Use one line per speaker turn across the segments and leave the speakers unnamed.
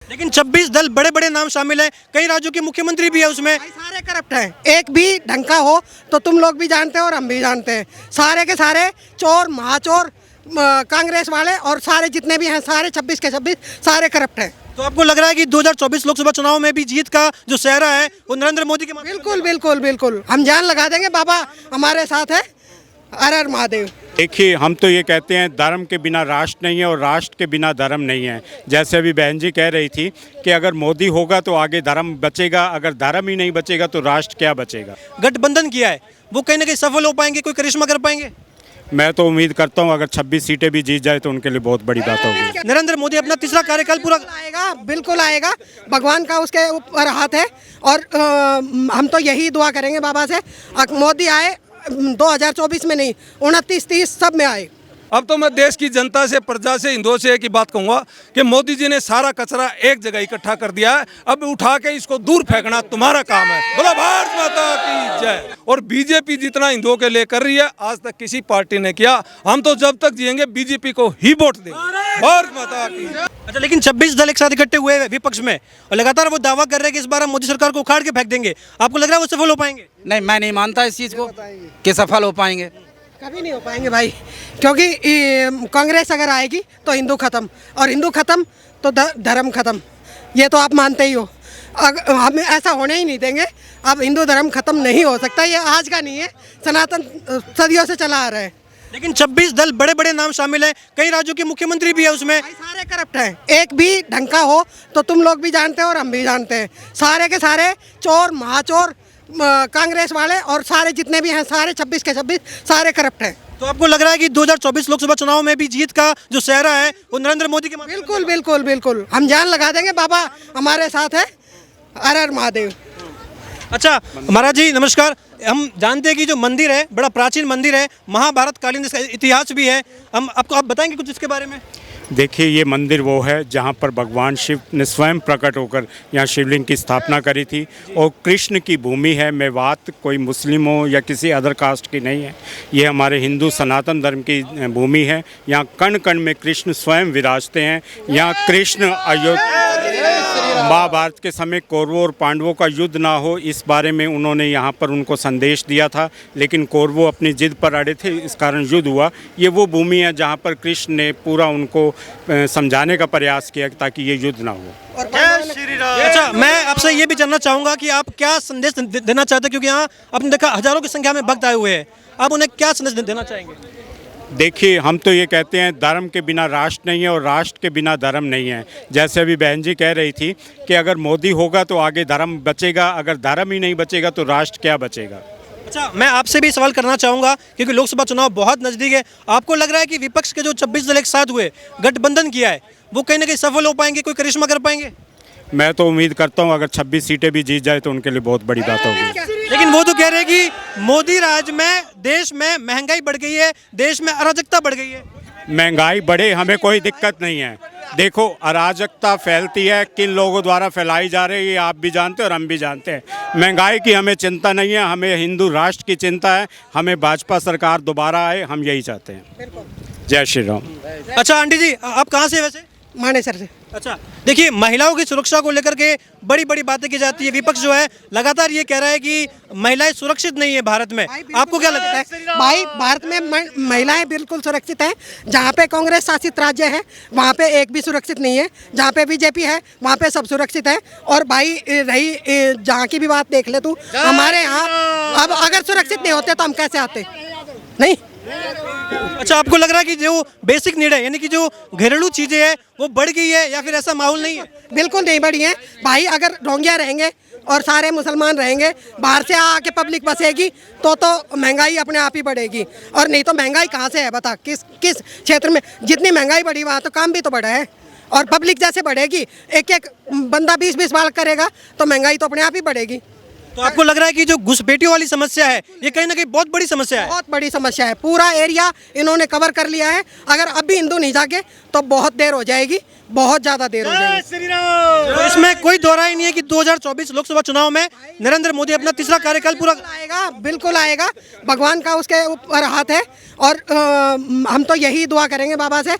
लेकिन 26 दल बड़े बड़े नाम शामिल हैं, कई राज्यों के मुख्यमंत्री भी है उसमें।
भाई सारे करप्ट हैं, एक भी ढंग का हो तो तुम लोग भी जानते हो और हम भी जानते हैं। सारे के सारे चोर महाचोर कांग्रेस वाले और सारे जितने भी हैं सारे 26 के 26 सारे करप्ट हैं।
तो आपको लग रहा है कि 2024 लोकसभा चुनाव में भी जीत का जो सेहरा है वो नरेंद्र मोदी के माध्यम से?
बिल्कुल बिल्कुल बिल्कुल, हम जान लगा देंगे, बाबा हमारे साथ है। हर हर महादेव।
देखिए, हम तो ये कहते हैं धर्म के बिना राष्ट्र नहीं है और राष्ट्र के बिना धर्म नहीं है। जैसे अभी बहन जी कह रही थी कि अगर मोदी होगा तो आगे धर्म बचेगा, अगर धर्म ही नहीं बचेगा तो राष्ट्र क्या बचेगा।
गठबंधन किया है, वो कहीं ना कहीं सफल हो पाएंगे, कोई करिश्मा कर पाएंगे?
मैं तो उम्मीद करता हूँ अगर 26 सीटें भी जीत जाए तो उनके लिए बहुत बड़ी बात होगी।
नरेंद्र मोदी अपना तीसरा कार्यकाल पूरा
आएगा, बिल्कुल आएगा, भगवान का उसके ऊपर हाथ है। और हम तो यही दुआ करेंगे बाबा से, मोदी आए 2024 में नहीं, 29, 30 सब में आए।
अब तो मैं देश की जनता से, प्रजा से, हिंदुओं से एक ही बात कहूंगा कि मोदी जी ने सारा कचरा एक जगह इकट्ठा कर दिया है, अब उठा के इसको दूर फेंकना तुम्हारा काम है। बोलो भारत माता की जय। और बीजेपी जितना हिंदुओं के लिए कर रही है आज तक किसी पार्टी ने किया। हम तो जब तक जिएंगे बीजेपी को ही वोट देंगे। भारत माता की।
अच्छा, लेकिन 26 दल एक साथ इकट्ठे हुए हैं विपक्ष में और लगातार वो दावा कर रहे हैं कि इस बार हम मोदी सरकार को उखाड़ के फेंक देंगे। आपको लग रहा है वो सफल हो पाएंगे?
नहीं, मैं नहीं मानता इस चीज़ को कि सफल हो पाएंगे।
कभी नहीं हो पाएंगे भाई, क्योंकि कांग्रेस अगर आएगी तो हिंदू खत्म, और हिंदू खत्म तो धर्म खत्म। ये तो आप मानते ही हो। हम ऐसा होने ही नहीं देंगे। अब हिंदू धर्म खत्म नहीं हो सकता, ये आज का नहीं है, सनातन सदियों से चला आ रहा है।
लेकिन 26 दल बड़े बड़े नाम शामिल हैं, कई राज्यों के मुख्यमंत्री भी है उसमें।
भाई सारे करप्ट हैं, एक भी ढंग का हो तो तुम लोग भी जानते हो और हम भी जानते हैं। सारे के सारे चोर महाचोर कांग्रेस वाले और सारे जितने भी हैं सारे 26 के 26 सारे करप्ट हैं।
तो आपको लग रहा है कि 2024 लोकसभा चुनाव में भी जीत का जो सेहरा है वो नरेंद्र मोदी के माध्यम से?
बिल्कुल बिल्कुल बिल्कुल, हम जान लगा देंगे, बाबा हमारे साथ है। हर हर महादेव।
अच्छा महाराज जी नमस्कार। हम जानते हैं कि जो मंदिर है बड़ा प्राचीन मंदिर है, महाभारत कालीन इसका इतिहास भी है। आप बताएंगे कुछ इसके बारे में?
देखिए, ये मंदिर वो है जहाँ पर भगवान शिव ने स्वयं प्रकट होकर यहाँ शिवलिंग की स्थापना करी थी और कृष्ण की भूमि है। मेवात कोई मुस्लिम हो या किसी अदर कास्ट की नहीं है, ये हमारे हिंदू सनातन धर्म की भूमि है। यहाँ कण कण में कृष्ण स्वयं विराजते हैं। यहाँ कृष्ण महाभारत के समय कौरवों और पांडवों का युद्ध ना हो इस बारे में उन्होंने यहाँ पर उनको संदेश दिया था, लेकिन कौरवों अपनी जिद पर अड़े थे, इस कारण युद्ध हुआ। ये वो भूमि है जहाँ पर कृष्ण ने पूरा उनको समझाने का प्रयास किया ताकि ये युद्ध ना हो।
अच्छा, मैं आपसे ये भी जानना चाहूँगा कि आप क्या संदेश देना चाहते हैं, क्योंकि यहाँ आपने देखा हजारों की संख्या में भक्त आए हुए हैं, आप उन्हें क्या संदेश देना चाहेंगे?
देखिए, हम तो ये कहते हैं धर्म के बिना राष्ट्र नहीं है और राष्ट्र के बिना धर्म नहीं है। जैसे अभी बहन जी कह रही थी कि अगर मोदी होगा तो आगे धर्म बचेगा, अगर धर्म ही नहीं बचेगा तो राष्ट्र क्या बचेगा।
अच्छा, मैं आपसे भी सवाल करना चाहूँगा क्योंकि लोकसभा चुनाव बहुत नज़दीक है। आपको लग रहा है कि विपक्ष के जो 26 दल एक साथ हुए, गठबंधन किया है, वो कहीं ना कहीं सफल हो पाएंगे, कोई करिश्मा कर पाएंगे?
मैं तो उम्मीद करता हूँ अगर 26 सीटें भी जीत जाए तो उनके लिए बहुत बड़ी बात होगी।
लेकिन वो तो कह रहे हैं कि मोदी राज में देश में महंगाई बढ़ गई है, देश में अराजकता बढ़ गई है।
महंगाई बढ़े, हमें कोई दिक्कत नहीं है। देखो, अराजकता फैलती है, किन लोगों द्वारा फैलाई जा रही है ये आप भी जानते हैं और हम भी जानते हैं। महंगाई की हमें चिंता नहीं है, हमें हिंदू राष्ट्र की चिंता है। हमें भाजपा सरकार दोबारा आए, हम यही चाहते हैं। जय श्री राम।
अच्छा आंटी जी, आप कहाँ से वैसे?
मानेसर से।
अच्छा, देखिए महिलाओं की सुरक्षा को लेकर के बड़ी बड़ी बातें की जाती है। विपक्ष जो है लगातार ये कह रहा है कि महिलाएं सुरक्षित नहीं है भारत में। आपको क्या लगता है?
भाई भारत में महिलाएं बिल्कुल सुरक्षित हैं। जहाँ पे कांग्रेस शासित राज्य है वहाँ पे एक भी सुरक्षित नहीं है, जहाँ पे बीजेपी है वहाँ पे सब सुरक्षित है। और भाई रही जहाँ की भी बात देख ले तू, हमारे यहाँ अब अगर सुरक्षित नहीं होते तो हम कैसे आते? नहीं।
अच्छा, आपको लग रहा है कि जो बेसिक नीड है यानी कि जो घरेलू चीजें हैं वो बढ़ गई है या फिर ऐसा माहौल नहीं है?
बिल्कुल नहीं बढ़ी है भाई। अगर रोंगिया रहेंगे और सारे मुसलमान रहेंगे, बाहर से आके पब्लिक बसेगी तो महंगाई अपने आप ही बढ़ेगी। और नहीं तो महंगाई कहाँ से है बता? किस क्षेत्र में जितनी महंगाई बढ़ी वहाँ तो काम भी तो बढ़ा है। और पब्लिक जैसे बढ़ेगी, एक एक बंदा 20-20 बार करेगा तो महंगाई तो अपने आप ही बढ़ेगी।
तो आपको लग रहा है कि जो घुसपैठियों वाली समस्या है ये कहीं ना कहीं बहुत बड़ी समस्या है?
बहुत बड़ी समस्या है, पूरा एरिया इन्होंने कवर कर लिया है। अगर अब भी हिंदू नहीं जागे तो बहुत देर हो जाएगी, बहुत ज़्यादा देर हो जाएगी।
तो इसमें कोई दोहरा ही नहीं है कि 2024 लोकसभा चुनाव में नरेंद्र मोदी अपना तीसरा कार्यकाल पूरा
आएगा, बिल्कुल आएगा, भगवान का उसके ऊपर हाथ है। और हम तो यही दुआ करेंगे बाबा से,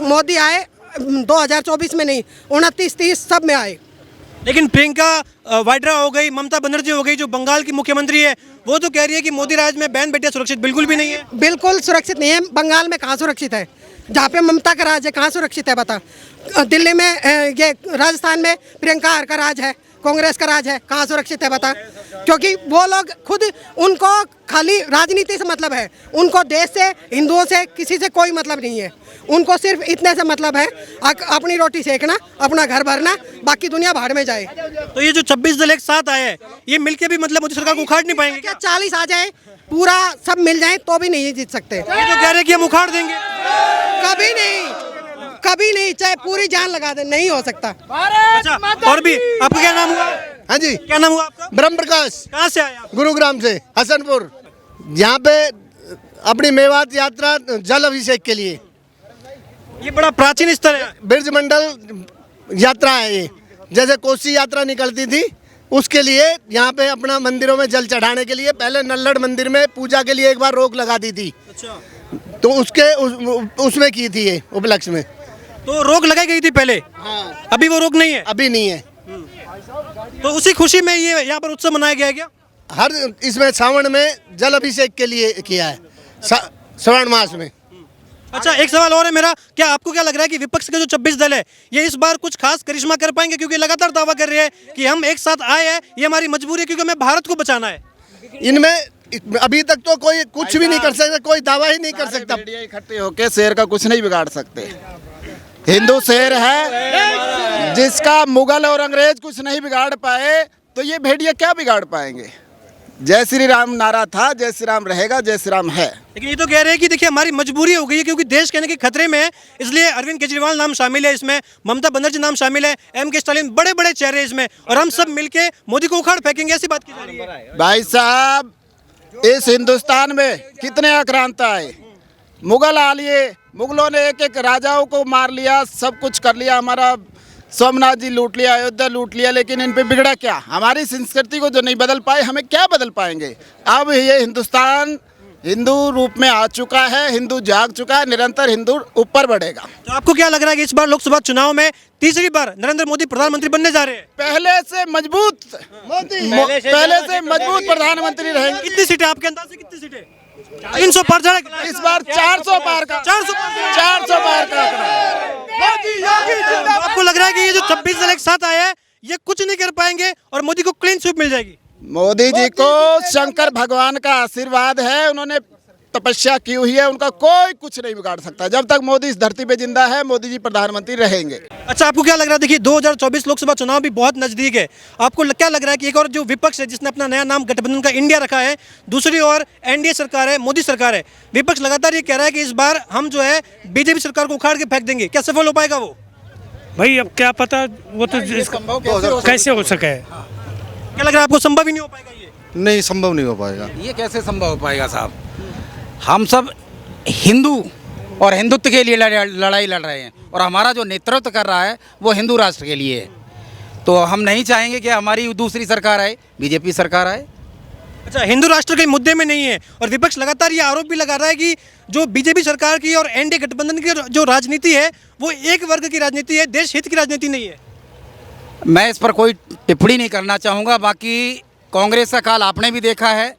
मोदी आए 2024 में नहीं, 29-30 सब में आए।
लेकिन प्रियंका वाड्रा हो गई, ममता बनर्जी हो गई, जो बंगाल की मुख्यमंत्री है, वो तो कह रही है कि मोदी राज में बहन बेटियां सुरक्षित बिल्कुल भी नहीं है।
बिल्कुल सुरक्षित नहीं है। बंगाल में कहाँ सुरक्षित है? जहाँ पे ममता का राज है कहाँ सुरक्षित है बता? दिल्ली में ये राजस्थान में प्रियंका का राज है, कांग्रेस का राज है, कहाँ सुरक्षित है बता? क्योंकि वो लोग खुद, उनको खाली राजनीति से मतलब है, उनको देश से, हिंदुओं से, किसी से कोई मतलब नहीं है। उनको सिर्फ इतने से मतलब है अपनी रोटी सेकना, अपना घर भरना, बाकी दुनिया भाड़ में जाए।
तो ये जो 26 दल एक साथ आए हैं, ये मिलके भी मतलब मोदी सरकार को उखाड़ नहीं पाएंगे क्या?
40 आ जाए, पूरा सब मिल जाए तो भी नहीं जीत सकते।
ये जो कह रहे हैं कि हम उखाड़ देंगे,
कभी नहीं, कभी नहीं, चाहे पूरी जान लगा दे, नहीं हो सकता।
अच्छा, और भी आपका क्या नाम हुआ?
हाँ जी,
क्या नाम हुआ आपका?
ब्रह्म प्रकाश,
कहाँ से आए आप?
गुरुग्राम से, हसनपुर। यहाँ पे अपनी मेवात यात्रा जल अभिषेक के लिए,
ये बड़ा प्राचीन स्थल है।
ब्रज मंडल यात्रा है ये। जैसे कोसी यात्रा निकलती थी, उसके लिए यहाँ पे अपना मंदिरों में जल चढ़ाने के लिए पहले नल्लड़ मंदिर में पूजा के लिए एक बार रोक लगा दी थी।
अच्छा,
तो उसमें की थी ये उपलक्ष्य में।
तो रोक लगाई गई थी पहले,
हाँ,
अभी वो रोक नहीं है।
अभी नहीं है।
तो उसी खुशी में ये यहाँ पर उत्सव मनाया गया है क्या?
हर इसमें सावन में जल अभिषेक के लिए किया है, श्रावण मास में।
अच्छा, एक सवाल और है मेरा, क्या आपको क्या लग रहा है कि विपक्ष के जो 26 दल है, ये इस बार कुछ खास करिश्मा कर पाएंगे? क्योंकि लगातार दावा कर रहे हैं कि हम एक साथ आए हैं, ये हमारी मजबूरी है, क्योंकि हमें भारत को बचाना है।
इनमें अभी तक तो कोई कुछ भी नहीं कर सकता, कोई दावा ही नहीं कर सकता।
इकट्ठे होके शेर का कुछ नहीं बिगाड़ सकते। हिंदू शेर है, जिसका मुगल और अंग्रेज कुछ नहीं बिगाड़ पाए, तो ये भेड़िया क्या बिगाड़ पाएंगे? जय श्री राम नारा था, जय श्री राम रहेगा, जय श्री राम है।
लेकिन ये तो कह रहे हैं कि देखिए हमारी मजबूरी हो गई है, क्योंकि देश कहने के खतरे में है, इसलिए अरविंद केजरीवाल नाम शामिल है इसमें, ममता बनर्जी नाम शामिल है, M.K. स्टालिन, बड़े बड़े चेहरे इसमें, और हम सब मिलके मोदी को उखाड़ फेंकेंगे, ऐसी बात की जा रही है।
भाई साहब, इस हिंदुस्तान में कितने आक्रांता आए। मुगल आ लिए, मुगलों ने एक एक राजाओं को मार लिया, सब कुछ कर लिया, हमारा सोमनाथ जी लूट लिया, अयोध्या लूट लिया, लेकिन इन पे बिगड़ा क्या? हमारी संस्कृति को जो नहीं बदल पाए, हमें क्या बदल पाएंगे? अब ये हिंदुस्तान हिंदू रूप में आ चुका है, हिंदू जाग चुका है, निरंतर हिंदू ऊपर बढ़ेगा।
तो आपको क्या लग रहा है कि इस बार लोकसभा चुनाव में तीसरी बार नरेंद्र मोदी प्रधानमंत्री बनने जा रहे हैं?
पहले से मजबूत प्रधानमंत्री रहेंगे।
कितनी सीटें आपके अंदाज से, कितनी सीटें? 300 पार जाएगा
इस बार 400 पार का,
400
पार का आंकड़ा।
आपको लग रहा है कि ये जो 26 दल एक साथ आए हैं, ये कुछ नहीं कर पाएंगे और मोदी को क्लीन स्वीप मिल जाएगी?
मोदी जी को शंकर भगवान का आशीर्वाद है, उन्होंने तपस्या की हुई है, उनका कोई कुछ नहीं बिगाड़ सकता। जब तक मोदी इस धरती पे जिंदा है, मोदी जी प्रधानमंत्री रहेंगे।
अच्छा, आपको क्या लग रहा है, देखिए 2024 लोकसभा चुनाव भी बहुत नजदीक है, आपको क्या लग रहा है कि एक और जो विपक्ष है, जिसने अपना नया नाम गठबंधन का इंडिया रखा है, दूसरी ओर एनडीए सरकार है, मोदी सरकार है, विपक्ष लगातार ये कह रहा है कि इस बार हम जो है बीजेपी सरकार को उखाड़ के फेंक देंगे, क्या सफल हो पाएगा वो?
भाई अब क्या पता, वो तो कैसे हो सके।
क्या लग रहा है आपको, संभव ही नहीं हो पाएगा ये?
नहीं, संभव नहीं हो पाएगा।
ये कैसे संभव हो पाएगा साहब? हम सब हिंदू और हिंदुत्व के लिए लड़ाई लड़ रहे हैं, और हमारा जो नेतृत्व कर रहा है वो हिंदू राष्ट्र के लिए है। तो हम नहीं चाहेंगे कि हमारी दूसरी सरकार आए, बीजेपी सरकार आए।
अच्छा, हिंदू राष्ट्र के मुद्दे में नहीं है, और विपक्ष लगातार ये आरोप भी लगा रहा है कि जो बीजेपी सरकार की और एनडीए गठबंधन की जो राजनीति है, वो एक वर्ग की राजनीति है, देश हित की राजनीति नहीं है।
मैं इस पर कोई टिप्पणी नहीं करना चाहूँगा। बाकी कांग्रेस का काल आपने भी देखा है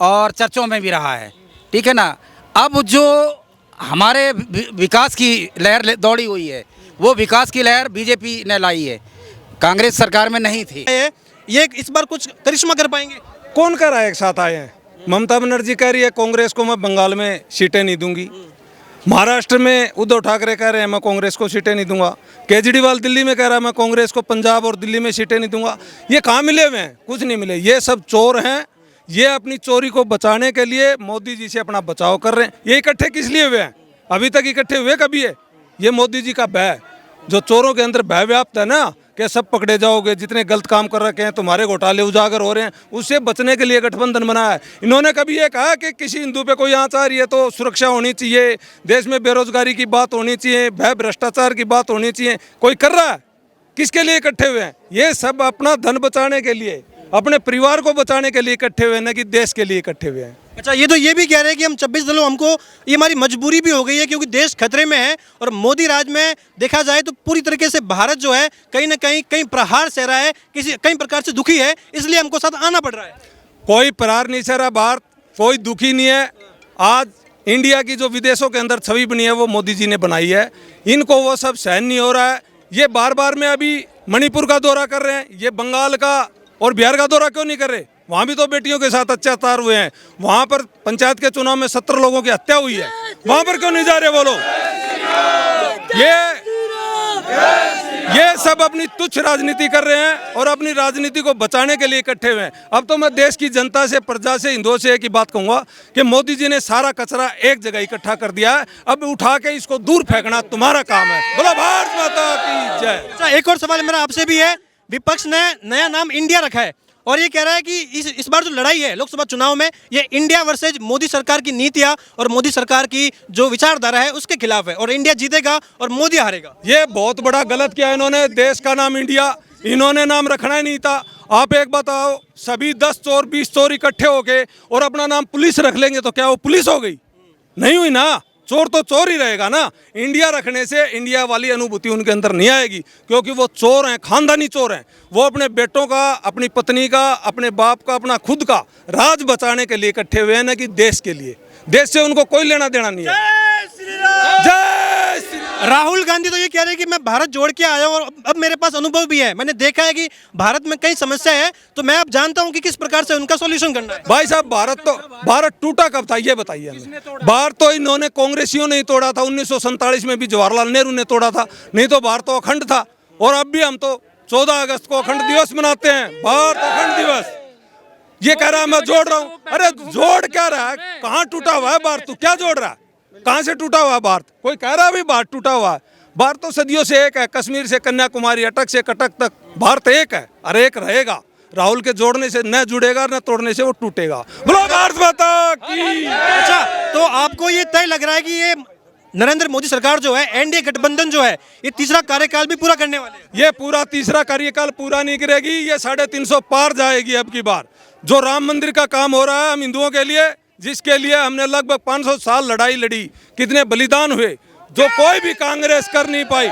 और चर्चों में भी रहा है, ठीक है ना। अब जो हमारे विकास की लहर दौड़ी हुई है, वो विकास की लहर बीजेपी ने लाई है, कांग्रेस सरकार में नहीं थी।
ये इस बार कुछ करिश्मा कर पाएंगे?
कौन कह रहा है एक साथ आए हैं? ममता बनर्जी कह रही है कांग्रेस को मैं बंगाल में सीटें नहीं दूंगी, महाराष्ट्र में उद्धव ठाकरे कह रहे हैं मैं कांग्रेस को सीटें नहीं दूंगा, केजरीवाल दिल्ली में कह रहा है मैं कांग्रेस को पंजाब और दिल्ली में सीटें नहीं दूंगा। ये कहाँ मिले हुए हैं? कुछ नहीं मिले। ये सब चोर हैं, ये अपनी चोरी को बचाने के लिए मोदी जी से अपना बचाव कर रहे हैं। ये इकट्ठे किस लिए हुए हैं? अभी तक इकट्ठे हुए कभी है? ये मोदी जी का भय, जो चोरों के अंदर भय व्याप्त है ना, कि सब पकड़े जाओगे, जितने गलत काम कर रखे हैं, तुम्हारे घोटाले उजागर हो रहे हैं, उससे बचने के लिए गठबंधन बनाया है। इन्होंने कभी ये कहा कि किसी हिंदू पे कोई आँच आ रही है तो सुरक्षा होनी चाहिए, देश में बेरोजगारी की बात होनी चाहिए, भय भ्रष्टाचार की बात होनी चाहिए? कोई कर रहा है? किसके लिए इकट्ठे हुए हैं? ये सब अपना धन बचाने के लिए, अपने परिवार को बचाने के लिए इकट्ठे हुए हैं, न कि देश के लिए इकट्ठे हुए हैं।
अच्छा, ये भी कह रहे हैं कि हम 26 दलों हमको ये हमारी मजबूरी भी हो गई है क्योंकि देश खतरे में है और मोदी राज में देखा जाए तो पूरी तरीके से भारत जो है कहीं ना कहीं प्रहार सह रहा है, कई प्रकार से दुखी है, इसलिए हमको साथ आना पड़ रहा है।
कोई प्रहार नहीं सह रहा भारत, कोई दुखी नहीं है। आज इंडिया की जो विदेशों के अंदर छवि बनी है वो मोदी जी ने बनाई है, इनको वो सब सहन नहीं हो रहा है। ये बार बार में अभी मणिपुर का दौरा कर रहे हैं, ये बंगाल का और बिहार का दौरा क्यों नहीं कर रहे? वहाँ भी तो बेटियों के साथ अत्याचार हुए हैं, वहाँ पर पंचायत के चुनाव में 17 लोगों की हत्या हुई है, वहाँ पर क्यों नहीं जा रहे वो लोग? ये सब अपनी तुच्छ राजनीति कर रहे हैं और अपनी राजनीति को बचाने के लिए इकट्ठे हुए हैं। अब तो मैं देश की जनता से, प्रजा से, हिंदुओं से एक ही बात कहूंगा कि मोदी जी ने सारा कचरा एक जगह इकट्ठा कर दिया है, अब उठा के इसको दूर फेंकना तुम्हारा काम है। बोलो भारत माता की जय।
अच्छा, एक और सवाल मेरा आपसे भी है, विपक्ष ने नया नाम इंडिया रखा है और ये कह रहा है कि इस बार जो लड़ाई है लोकसभा चुनाव में ये इंडिया वर्सेज मोदी सरकार की नीतियां और मोदी सरकार की जो विचारधारा है उसके खिलाफ है और इंडिया जीतेगा और मोदी हारेगा।
ये बहुत बड़ा गलत किया इन्होंने, देश का नाम इंडिया इन्होंने नाम रखना ही नहीं था। आप एक बताओ, सभी 10 चोर 20 चोर इकट्ठे होके और अपना नाम पुलिस रख लेंगे तो क्या वो पुलिस हो गई? नहीं हुई ना, चोर तो चोर ही रहेगा ना। इंडिया रखने से इंडिया वाली अनुभूति उनके अंदर नहीं आएगी क्योंकि वो चोर हैं, खानदानी चोर हैं। वो अपने बेटों का, अपनी पत्नी का, अपने बाप का, अपना खुद का राज बचाने के लिए इकट्ठे हुए हैं, ना कि देश के लिए। देश से उनको कोई लेना देना नहीं है। जय श्री राम।
राहुल गांधी तो ये कह रहे हैं कि मैं भारत जोड़ के आया हूं और अब मेरे पास अनुभव भी है, मैंने देखा है कि भारत में कई समस्या है, तो मैं अब जानता हूं कि किस प्रकार से उनका सॉल्यूशन करना है।
भाई साहब, भारत टूटा कब था ये बताइए हमें। भारत तो इन्होंने कांग्रेसियों ने ही तोड़ा था, 1947 में भी जवाहरलाल नेहरू ने तोड़ा था, नहीं तो भारत तो अखंड था। और अब भी हम तो 14 अगस्त को अखंड दिवस मनाते हैं, भारत अखंड दिवस। ये कह रहा है मैं जोड़ रहा हूँ, अरे जोड़ क्या रहा है? कहाँ टूटा हुआ है भारत? तू क्या जोड़ रहा है? कहाँ से टूटा हुआ है भारत? कोई कह रहा है भी भारत टूटा हुआ है? भारत तो सदियों से एक है, कश्मीर से कन्याकुमारी, अटक से कटक तक भारत एक है और एक रहेगा। राहुल के जोड़ने से न जुड़ेगा, न तोड़ने से वो टूटेगा। बोलो भारत माता की।
अच्छा, तो आपको ये तय लग रहा है कि ये नरेंद्र मोदी सरकार जो है, एनडीए गठबंधन जो है, ये तीसरा कार्यकाल भी पूरा करने वाले हैं?
ये पूरा तीसरा कार्यकाल पूरा नहीं करेगी, ये 350 पार जाएगी अब की बार। जो राम मंदिर का काम हो रहा है हम हिंदुओं के लिए, जिसके लिए हमने लगभग 500 साल लड़ाई लड़ी, कितने बलिदान हुए, जो कोई भी कांग्रेस कर नहीं पाई,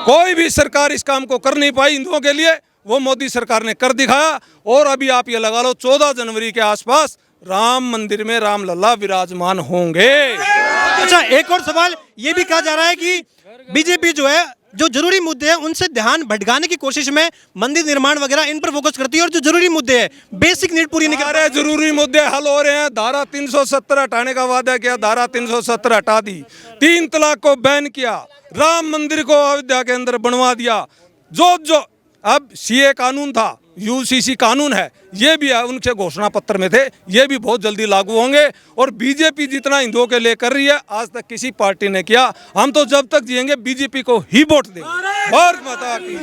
कोई भी सरकार इस काम को कर नहीं पाई हिंदुओं के लिए, वो मोदी सरकार ने कर दिखाया। और अभी आप ये लगा लो 14 जनवरी के आसपास राम मंदिर में राम लल्ला विराजमान होंगे।
अच्छा, एक और सवाल ये भी कहा जा रहा है कि बीजेपी जो है, जो जरूरी मुद्दे हैं उनसे ध्यान भटकाने की कोशिश में मंदिर निर्माण वगैरह इन पर फोकस करती है और जो जरूरी मुद्दे हैं, बेसिक नीड पूरी नहीं कर रहे।
जरूरी मुद्दे हल हो रहे हैं। धारा 370 हटाने का वादा किया, धारा 370 हटा दी। 3 तलाक को बैन किया, राम मंदिर को अयोध्या के अंदर बनवा दिया। जो अब सीए कानून था, यूसीसी कानून है, ये भी उनके घोषणा पत्र में थे, ये भी बहुत जल्दी लागू होंगे। और बीजेपी जितना हिंदुओं के लिए कर रही है आज तक किसी पार्टी ने किया। हम तो जब तक जिएंगे बीजेपी को ही वोट देंगे। भारत माता की।